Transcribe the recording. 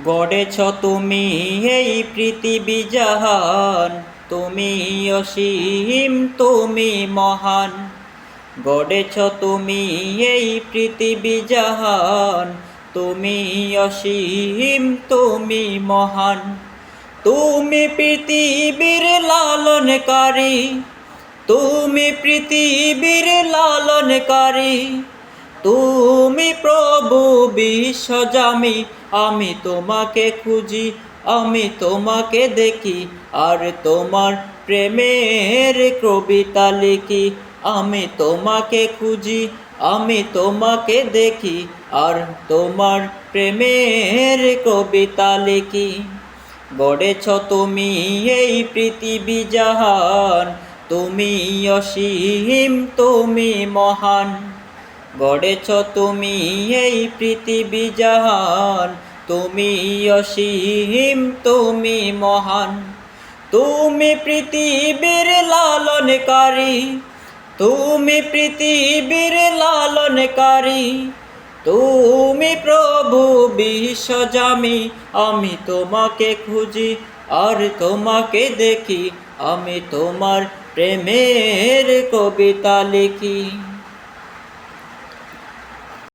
গড়েছ তুমি এই পৃথিবী জাহান, তুমি অসীম তুমি মহান। গড়েছ তুমি এই পৃথিবী জাহান, তুমি অসীম তুমি মহান। তুমি পৃথিবীর লালনকারী, তুমি পৃথিবীর লালনকারী। তুমি প্রভু বিশ্বজামি, আমি তোমাকে খুঁজি, আমি তোমাকে দেখি, আর তোমার প্রেমের কবিতা লিখি। আমি তোমাকে খুঁজি, আমি তোমাকে দেখি, আর তোমার প্রেমের কবিতা লিখি। গড়েছ তুমি এই পৃথিবী জাহান, তুমি অসীম তুমি মহান। গড়েছ তুমি এই পৃথিবী জাহান, তুমি অসীম তুমি মহান। তুমি পৃথিবীর লালনকারী, তুমি পৃথিবীর লালনকারী। তুমি প্রভু বিশ্বজামি, আমি তোমাকে খুঁজি, আর তোমাকে দেখি, আমি তোমার প্রেমের কবিতা লিখি।